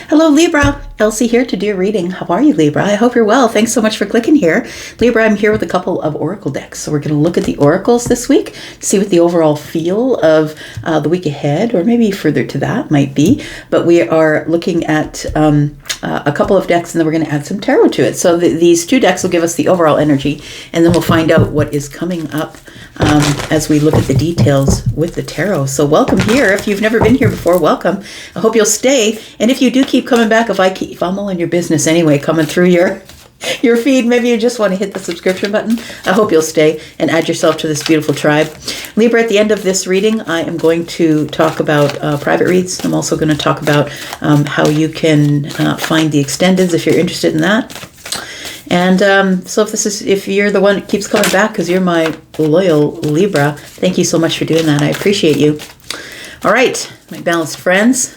Hello, Libra. Elsie here to do your reading. How are you, Libra? I hope you're well. Thanks so much for clicking here. Libra, I'm here with a couple of oracle decks. So we're going to look at the oracles this week, see what the overall feel of the week ahead, or maybe further to that might be. But we are looking at a couple of decks, and then we're going to add some tarot to it. So these two decks will give us the overall energy, and then we'll find out what is coming up as we look at the details with the tarot. So welcome here. If you've never been here before, welcome. I hope you'll stay. And if you do keep coming back, if I'm all in your business anyway, coming through your feed, maybe you just want to hit the subscription button. I hope you'll stay and add yourself to this beautiful tribe. Libra, at the end of this reading, I am going to talk about private reads. I'm also going to talk about how you can find the extendeds if you're interested in that. And so if you're the one that keeps coming back because you're my loyal Libra, thank you so much for doing that. I appreciate you. All right, my balanced friends,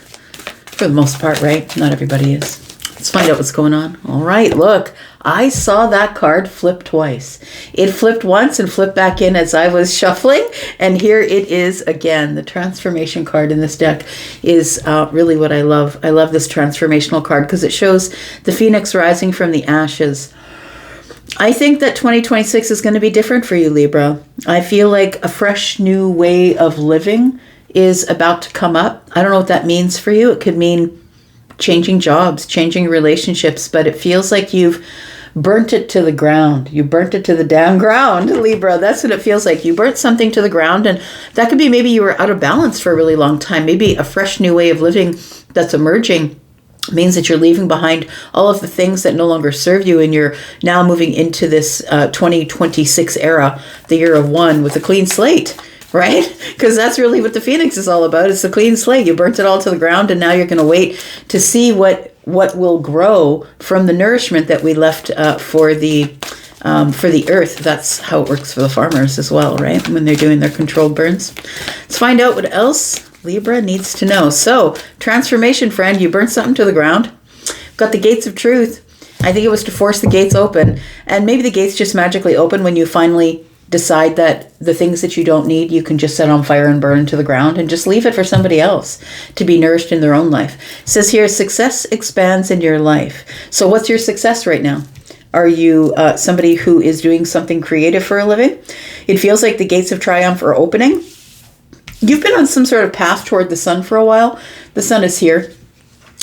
for the most part, right? Not everybody is. Let's find out what's going on. All right, look, I saw that card flip twice. It flipped once and flipped back in as I was shuffling. And here it is again. The transformation card in this deck is really what I love. I love this transformational card because it shows the phoenix rising from the ashes. I think that 2026 is going to be different for you, Libra. I feel like a fresh new way of living is about to come up. I don't know what that means for you. It could mean changing jobs, changing relationships, but it feels like you've burnt it to the ground. You burnt it to the damn ground, Libra. That's what it feels like. You burnt something to the ground, and that could be maybe you were out of balance for a really long time. Maybe a fresh new way of living that's emerging means that you're leaving behind all of the things that no longer serve you, and you're now moving into this 2026 era, the year of one, with a clean slate, right? Because that's really what the Phoenix is all about. It's a clean slate. You burnt it all to the ground, and now you're going to wait to see what will grow from the nourishment that we left for the earth. That's how it works for the farmers as well, right? When they're doing their controlled burns. Let's find out what else Libra needs to know. So, transformation, friend, you burnt something to the ground. Got the gates of truth. I think it was to force the gates open. And maybe the gates just magically open when you finally decide that the things that you don't need, you can just set on fire and burn to the ground and just leave it for somebody else to be nourished in their own life. It says here, success expands in your life. So what's your success right now? Are you somebody who is doing something creative for a living? It feels like the gates of triumph are opening. You've been on some sort of path toward the sun for a while. The sun is here.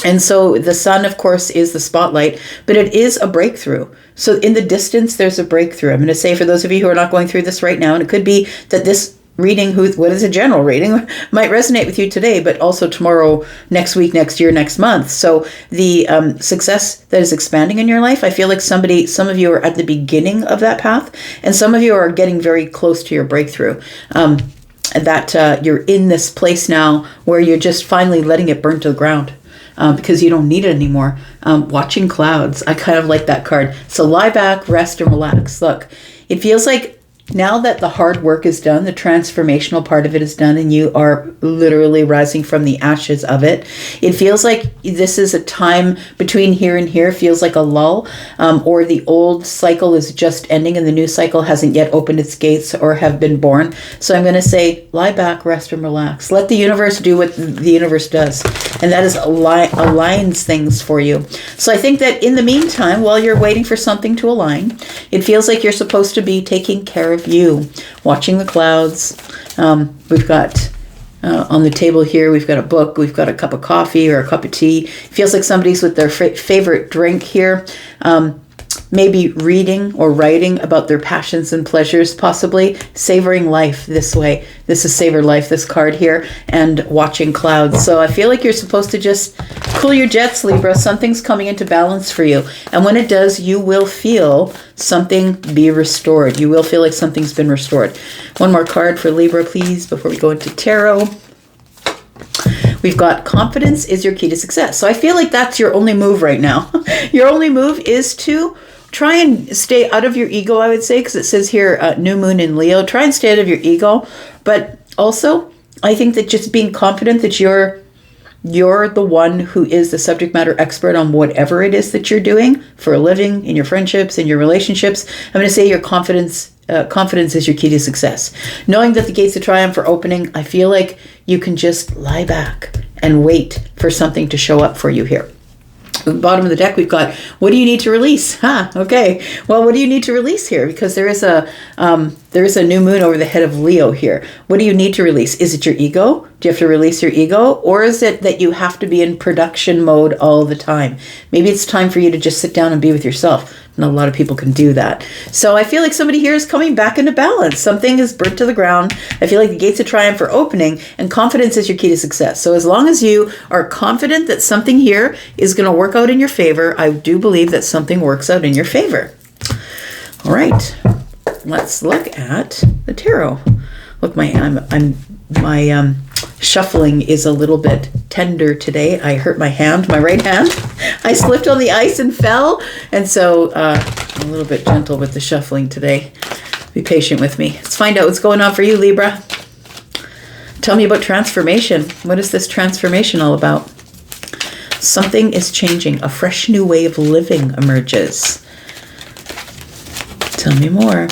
And so the sun, of course, is the spotlight, but it is a breakthrough. So in the distance, there's a breakthrough. I'm going to say for those of you who are not going through this right now, and it could be that this reading, what is a general reading, might resonate with you today, but also tomorrow, next week, next year, next month. So the success that is expanding in your life, I feel like some of you are at the beginning of that path, and some of you are getting very close to your breakthrough. That you're in this place now where you're just finally letting it burn to the ground. Because you don't need it anymore. Watching clouds. I kind of like that card. So lie back, rest, and relax. Look, it feels like now that the hard work is done, the transformational part of it is done, and you are literally rising from the ashes of it. It feels like this is a time between here and here, feels like a lull, or the old cycle is just ending and the new cycle hasn't yet opened its gates or have been born. So I'm going to say, lie back, rest, and relax. Let the universe do what the universe does. And that is aligns things for you. So I think that in the meantime, while you're waiting for something to align, it feels like you're supposed to be taking care of you, watching the clouds. We've got on the table here, we've got a book, we've got a cup of coffee or a cup of tea. It feels like somebody's with their favorite drink here. Maybe reading or writing about their passions and pleasures, possibly savoring life this way. This is Savor Life, this card here, and watching clouds. So I feel like you're supposed to just cool your jets, Libra. Something's coming into balance for you. And when it does, you will feel something be restored. You will feel like something's been restored. One more card for Libra, please, before we go into tarot. We've got confidence is your key to success. So I feel like that's your only move right now. Your only move is to try and stay out of your ego, I would say, because it says here, new moon in Leo. Try and stay out of your ego. But also, I think that just being confident that you're the one who is the subject matter expert on whatever it is that you're doing for a living, in your friendships, in your relationships. I'm going to say your confidence is your key to success. Knowing that the gates of triumph are opening, I feel like you can just lie back and wait for something to show up for you here. bottom of the deck, we've got, what do you need to release? Okay. Well, what do you need to release here? Because there is a new moon over the head of Leo here. What do you need to release? Is it your ego? Do you have to release your ego? Or is it that you have to be in production mode all the time? Maybe it's time for you to just sit down and be with yourself. Not a lot of people can do that. So I feel like somebody here is coming back into balance. Something is burnt to the ground. I feel like the gates of triumph are opening, and confidence is your key to success. So as long as you are confident that something here is going to work out in your favor, I do believe that something works out in your favor. All right, let's look at the tarot. Look, my shuffling is a little bit tender today. I hurt my right hand. I slipped on the ice and fell. And so I'm a little bit gentle with the shuffling today. Be patient with me. Let's find out what's going on for you, Libra. Tell me about transformation. What is this transformation all about? Something is changing. A fresh new way of living emerges. Tell me more.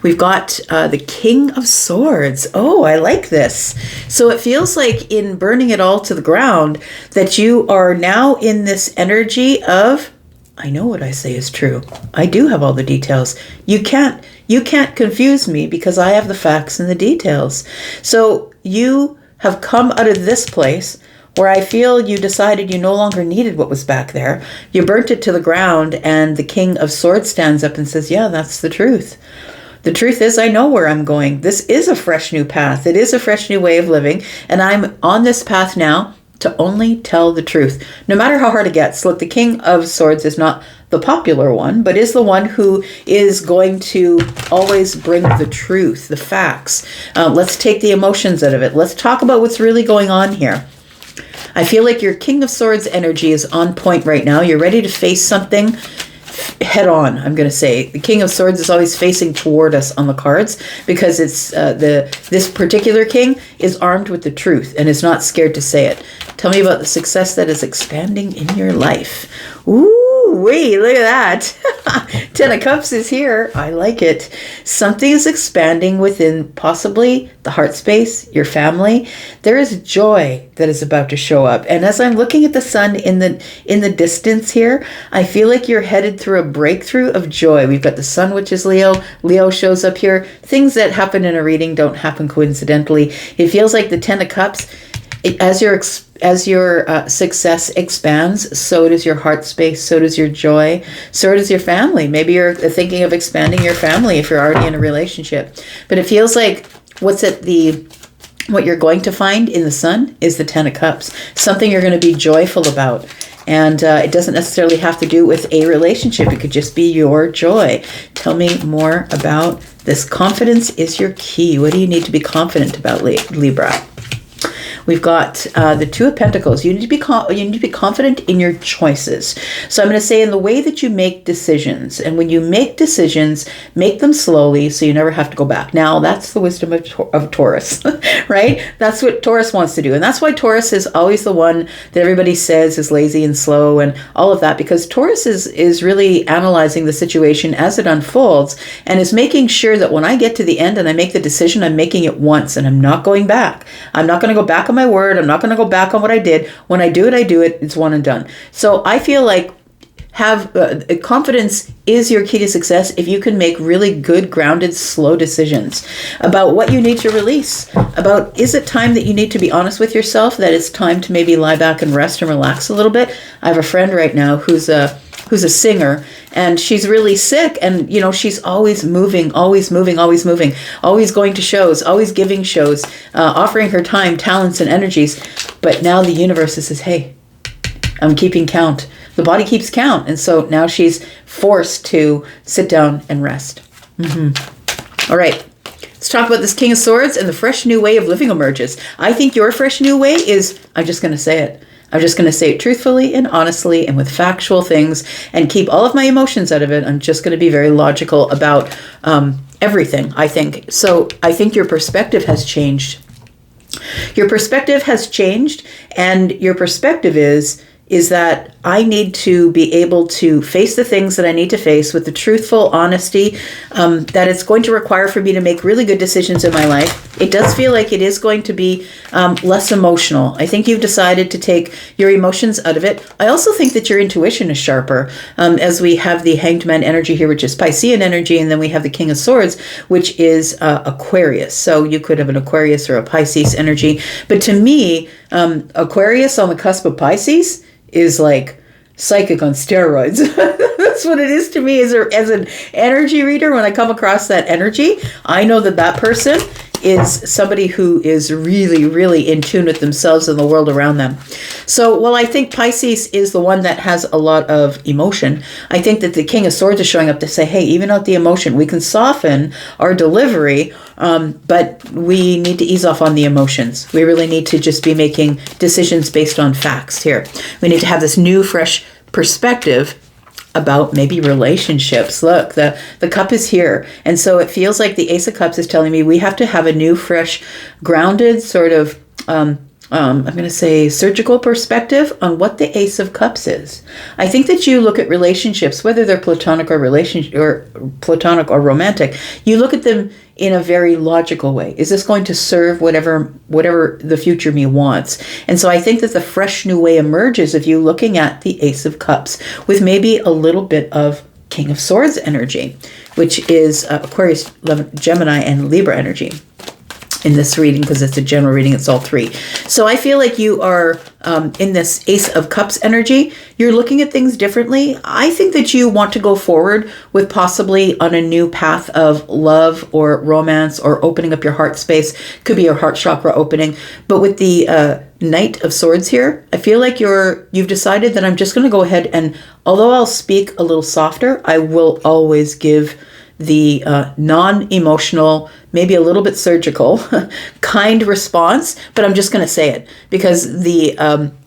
We've got the King of Swords. Oh, I like this. So it feels like in burning it all to the ground that you are now in this energy of, I know what I say is true. I do have all the details. You can't confuse me because I have the facts and the details. So you have come out of this place where I feel you decided you no longer needed what was back there. You burnt it to the ground, and the King of Swords stands up and says, yeah, that's the truth. The truth is, I know where I'm going. This is a fresh new path. It is a fresh new way of living. And I'm on this path now to only tell the truth, no matter how hard it gets. Look, the King of Swords is not the popular one, but is the one who is going to always bring the truth, the facts. Let's take the emotions out of it. Let's talk about what's really going on here. I feel like your King of Swords energy is on point right now. You're ready to face something head on, I'm going to say. The King of Swords is always facing toward us on the cards because it's this particular king is armed with the truth and is not scared to say it. Tell me about the success that is expanding in your life. Ooh, wait, look at that. 10 of Cups is here. I like it. Something is expanding within possibly the heart space, your family. There is joy that is about to show up. And as I'm looking at the sun in the distance here, I feel like you're headed through a breakthrough of joy. We've got the sun, which is Leo. Leo shows up here. Things that happen in a reading don't happen coincidentally. It feels like the 10 of Cups, as your success expands, so does your heart space, so does your joy, so does your family. Maybe you're thinking of expanding your family if you're already in a relationship. But it feels like what you're going to find in the sun is the 10 of Cups, something you're going to be joyful about. And it doesn't necessarily have to do with a relationship. It could just be your joy. Tell me more about this. Confidence is your key. What do you need to be confident about, Libra? We've got the Two of Pentacles. You need to be confident in your choices. So I'm going to say in the way that you make decisions. And when you make decisions, make them slowly so you never have to go back. Now, that's the wisdom of Taurus, right? That's what Taurus wants to do. And that's why Taurus is always the one that everybody says is lazy and slow and all of that, because Taurus is really analyzing the situation as it unfolds and is making sure that when I get to the end and I make the decision, I'm making it once and I'm not going back. I'm not going to go back on my word. I'm not going to go back on what I did. When I do it, I do it. It's one and done. So I feel like confidence is your key to success if you can make really good, grounded, slow decisions about what you need to release. About, is it time that you need to be honest with yourself, that it's time to maybe lie back and rest and relax a little bit? I have a friend right now who's a singer, and she's really sick, and she's always moving, always going to shows, always giving shows, offering her time, talents, and energies. But now the universe says, hey, I'm keeping count. The body keeps count. And so now she's forced to sit down and rest. All right. Let's talk about this King of Swords and the fresh new way of living emerges. I think your fresh new way is, I'm just going to say it. I'm just going to say it truthfully and honestly and with factual things and keep all of my emotions out of it. I'm just going to be very logical about everything, I think. So I think your perspective has changed. Your perspective has changed, and your perspective is that I need to be able to face the things that I need to face with the truthful honesty that it's going to require for me to make really good decisions in my life. It does feel like it is going to be less emotional. I think you've decided to take your emotions out of it. I also think that your intuition is sharper, as we have the Hanged Man energy here, which is Piscean energy, and then we have the King of Swords, which is Aquarius. So you could have an Aquarius or a Pisces energy. But to me, Aquarius on the cusp of Pisces is like psychic on steroids. That's what it is to me as an energy reader. When I come across that energy, I know that that person is somebody who is really, really in tune with themselves and the world around them. So while I think Pisces is the one that has a lot of emotion, I think that the King of Swords is showing up to say, hey, even out the emotion, we can soften our delivery, but we need to ease off on the emotions. We really need to just be making decisions based on facts here. We need to have this new, fresh perspective about maybe relationships. Look, the cup is here. And so it feels like the Ace of Cups is telling me we have to have a new, fresh, grounded sort of, I'm going to say surgical perspective on what the Ace of Cups is. I think that you look at relationships, whether they're platonic or romantic, you look at them in a very logical way. Is this going to serve whatever the future me wants? And so I think that the fresh new way emerges of you looking at the Ace of Cups with maybe a little bit of King of Swords energy, which is Aquarius, Gemini, and Libra energy in this reading, because it's a general reading. It's all three. So I feel like you are in this Ace of Cups energy. You're looking at things differently. I think that you want to go forward with possibly on a new path of love or romance or opening up your heart space. Could be your heart chakra opening. But with the Knight of Swords here, I feel like you've decided that I'm just going to go ahead and, although I'll speak a little softer, I will always give the non-emotional, maybe a little bit surgical, kind response, but I'm just going to say it because the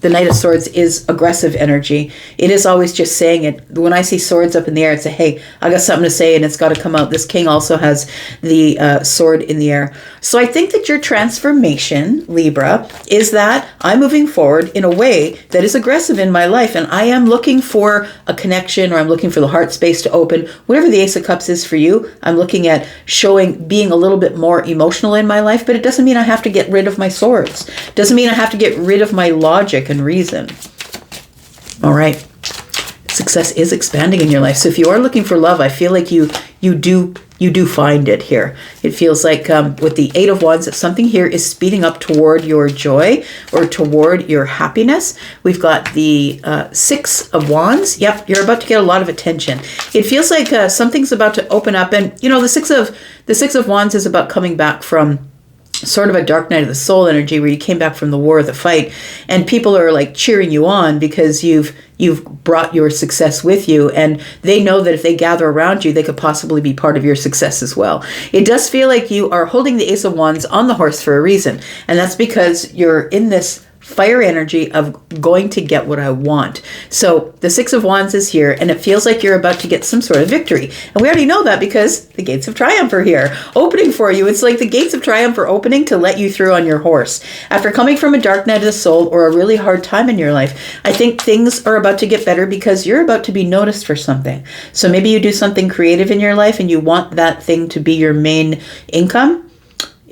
Knight of Swords is aggressive energy. It is always just saying it. When I see swords up in the air, it's a, hey, I got something to say and it's got to come out. This king also has the sword in the air. So I think that your transformation, Libra, is that I'm moving forward in a way that is aggressive in my life, and I am looking for a connection, or I'm looking for the heart space to open. Whatever the Ace of Cups is for you, I'm looking at being a little bit more emotional in my life, but it doesn't mean I have to get rid of my swords. Doesn't mean I have to get rid of my logic and reason. All right. Success is expanding in your life. So if you are looking for love, I feel like you do find it here. It feels like with the Eight of Wands, that something here is speeding up toward your joy or toward your happiness. We've got the Six of Wands. Yep, you're about to get a lot of attention. It feels like something's about to open up, and the Six of Wands is about coming back from sort of a dark night of the soul energy, where you came back from the war or the fight, and people are like cheering you on because you've brought your success with you, and they know that if they gather around you, they could possibly be part of your success as well. It does feel like you are holding the Ace of Wands on the horse for a reason, and that's because you're in this fire energy of going to get what I want. So the Six of Wands is here, and it feels like you're about to get some sort of victory. And we already know that because the Gates of Triumph are here, opening for you. It's like the Gates of Triumph are opening to let you through on your horse. After coming from a dark night of the soul or a really hard time in your life, I think things are about to get better because you're about to be noticed for something. So maybe you do something creative in your life and you want that thing to be your main income.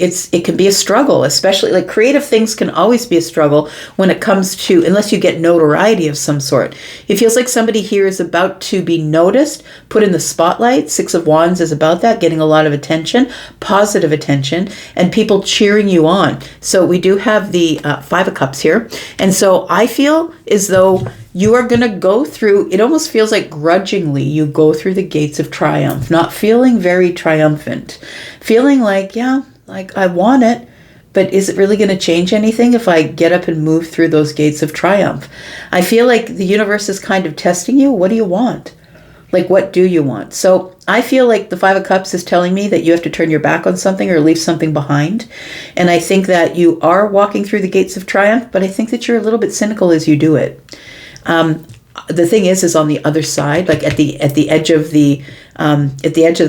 It can be a struggle, especially like creative things can always be a struggle when it comes to, unless you get notoriety of some sort. It feels like somebody here is about to be noticed, put in the spotlight. Six of Wands is about that, getting a lot of attention, positive attention, and people cheering you on. So we do have the Five of Cups here. And so I feel as though you are going to go through, it almost feels like grudgingly, you go through the Gates of Triumph, not feeling very triumphant, feeling like, yeah, like I want it, but is it really going to change anything if I get up and move through those Gates of Triumph? I feel like the universe is kind of testing you. What do you want? Like, what do you want? So I feel like the Five of Cups is telling me that you have to turn your back on something or leave something behind. And I think that you are walking through the Gates of Triumph, but I think that you're a little bit cynical as you do it. the thing is on the other side, like at the edge of the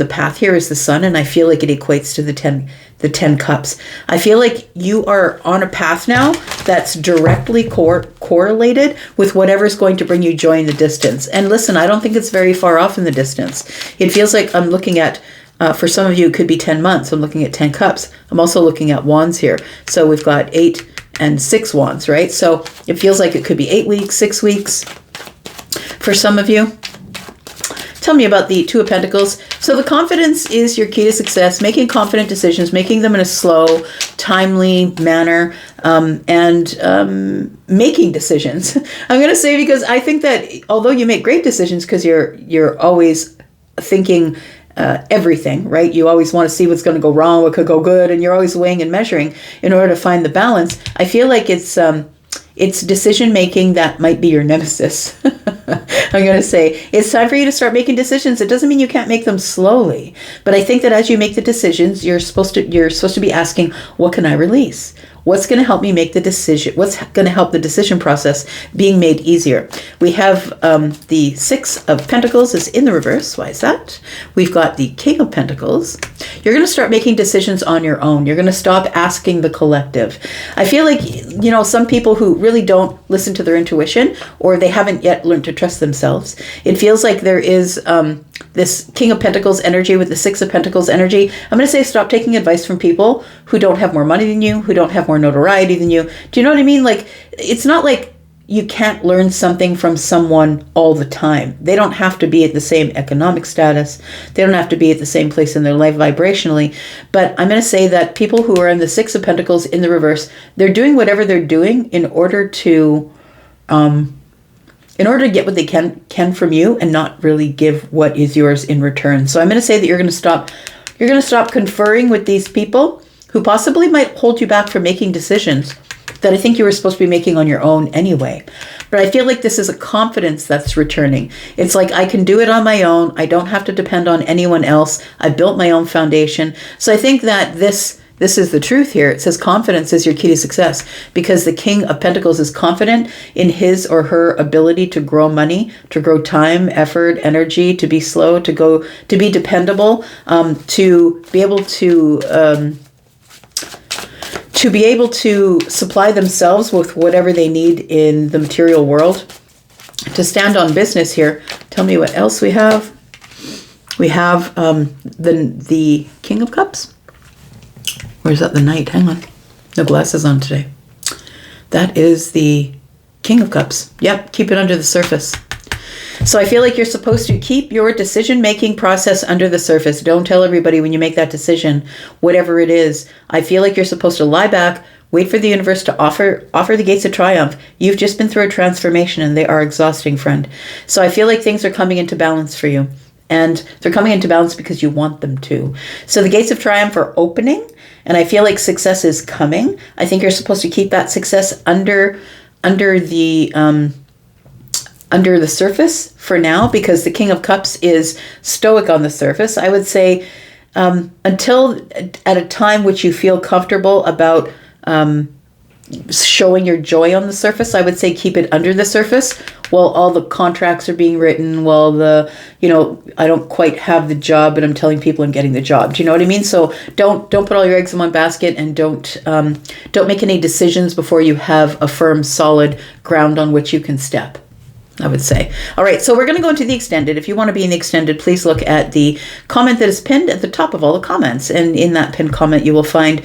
path here is the sun, and I feel like it equates to the 10 cups. I feel like you are on a path now that's directly correlated with whatever's going to bring you joy in the distance. And listen, I don't think it's very far off in the distance. It feels like I'm looking at, for some of you, it could be 10 months. I'm looking at 10 cups. I'm also looking at wands here. So we've got 8 and 6 wands, right? So it feels like it could be 8 weeks, 6 weeks for some of you. Tell me about the Two of Pentacles. So the confidence is your key to success, making confident decisions, making them in a slow, timely manner, and making decisions. I'm going to say, because I think that although you make great decisions because you're always thinking everything, right? You always want to see what's going to go wrong, what could go good, and you're always weighing and measuring in order to find the balance. I feel like it's decision making that might be your nemesis. I'm going to say it's time for you to start making decisions. It doesn't mean you can't make them slowly, but I think that as you make the decisions, you're supposed to be asking, what can I release? What's going to help me make the decision? What's going to help the decision process being made easier? We have the Six of Pentacles is in the reverse. Why is that? We've got the King of Pentacles. You're going to start making decisions on your own. You're going to stop asking the collective. I feel like, some people who really don't listen to their intuition, or they haven't yet learned to trust themselves. It feels like there is this King of Pentacles energy with the Six of Pentacles energy. I'm going to say stop taking advice from people who don't have more money than you, who don't have more notoriety than you. Do you know what I mean? Like, it's not like you can't learn something from someone all the time. They don't have to be at the same economic status. They don't have to be at the same place in their life vibrationally. But I'm going to say that people who are in the Six of Pentacles in the reverse, they're doing whatever they're doing in order to get what they can from you and not really give what is yours in return. So I'm going to say that you're going to stop conferring with these people who possibly might hold you back from making decisions that I think you were supposed to be making on your own anyway. But I feel like this is a confidence that's returning. It's like, I can do it on my own. I don't have to depend on anyone else. I built my own foundation. So I think that this is the truth here. It says confidence is your key to success, because the King of Pentacles is confident in his or her ability to grow money, to grow time, effort, energy, to be slow, to be dependable, to be able to supply themselves with whatever they need in the material world, to stand on business here. Tell me what else we have. We have the King of Cups. Or is that the Knight? Hang on. No glasses on today. That is the King of Cups. Yep, keep it under the surface. So I feel like you're supposed to keep your decision-making process under the surface. Don't tell everybody when you make that decision, whatever it is. I feel like you're supposed to lie back, wait for the universe to offer the gates of triumph. You've just been through a transformation, and they are exhausting, friend. So I feel like things are coming into balance for you. And they're coming into balance because you want them to. So the gates of triumph are opening, and I feel like success is coming. I think you're supposed to keep that success under the surface for now, because the King of Cups is stoic on the surface. I would say until at a time which you feel comfortable about showing your joy on the surface, I would say keep it under the surface while all the contracts are being written, while I don't quite have the job, but I'm telling people I'm getting the job. Do you know what I mean? So don't put all your eggs in one basket, and don't make any decisions before you have a firm, solid ground on which you can step, I would say. All right, so we're going to go into the extended. If you want to be in the extended, please look at the comment that is pinned at the top of all the comments. And in that pinned comment, you will find,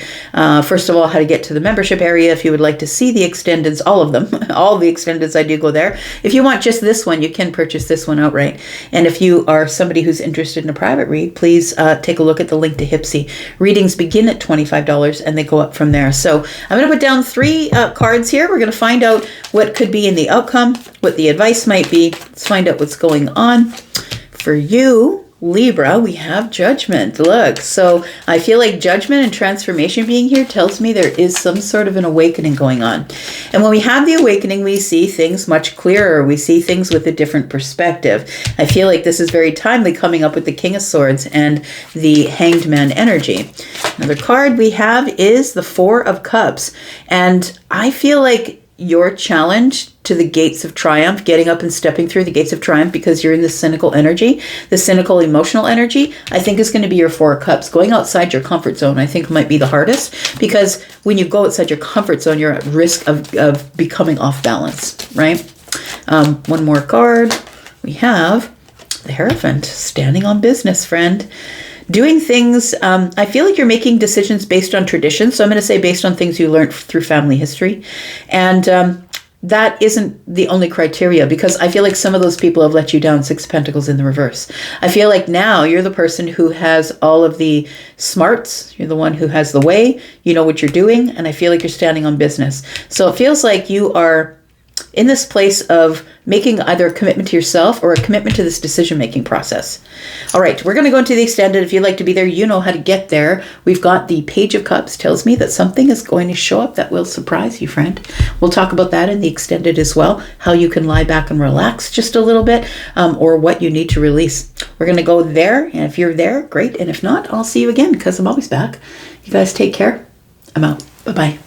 first of all, how to get to the membership area. If you would like to see the extendeds, all of them, all the extendeds, I do go there. If you want just this one, you can purchase this one outright. And if you are somebody who's interested in a private read, please take a look at the link to Hypsee. Readings begin at $25 and they go up from there. So I'm going to put down 3 cards here. We're going to find out what could be in the outcome, what the advice might be. Let's find out what's going on. For you, Libra, we have Judgment. Look, so I feel like judgment and transformation being here tells me there is some sort of an awakening going on. And when we have the awakening, we see things much clearer. We see things with a different perspective. I feel like this is very timely, coming up with the King of Swords and the Hanged Man energy. Another card we have is the Four of Cups. And I feel like your challenge to the gates of triumph, getting up and stepping through the gates of triumph, because you're in the cynical energy, the cynical emotional energy, I think is going to be your Four of Cups. Going outside your comfort zone, I think, might be the hardest, because when you go outside your comfort zone, you're at risk of becoming off balance, right? One more card. We have the Hierophant, standing on business, friend. Doing things, I feel like you're making decisions based on tradition. So I'm going to say based on things you learned through family history. And that isn't the only criteria, because I feel like some of those people have let you down. Six of Pentacles in the reverse. I feel like now you're the person who has all of the smarts. You're the one who has the way. You know what you're doing. And I feel like you're standing on business. So it feels like you are in this place of making either a commitment to yourself or a commitment to this decision-making process. All right, we're going to go into the extended. If you'd like to be there, you know how to get there. We've got the Page of Cups. Tells me that something is going to show up that will surprise you, friend. We'll talk about that in the extended as well, how you can lie back and relax just a little bit, or what you need to release. We're going to go there, and if you're there, great. And if not, I'll see you again, because I'm always back. You guys take care. I'm out. Bye-bye.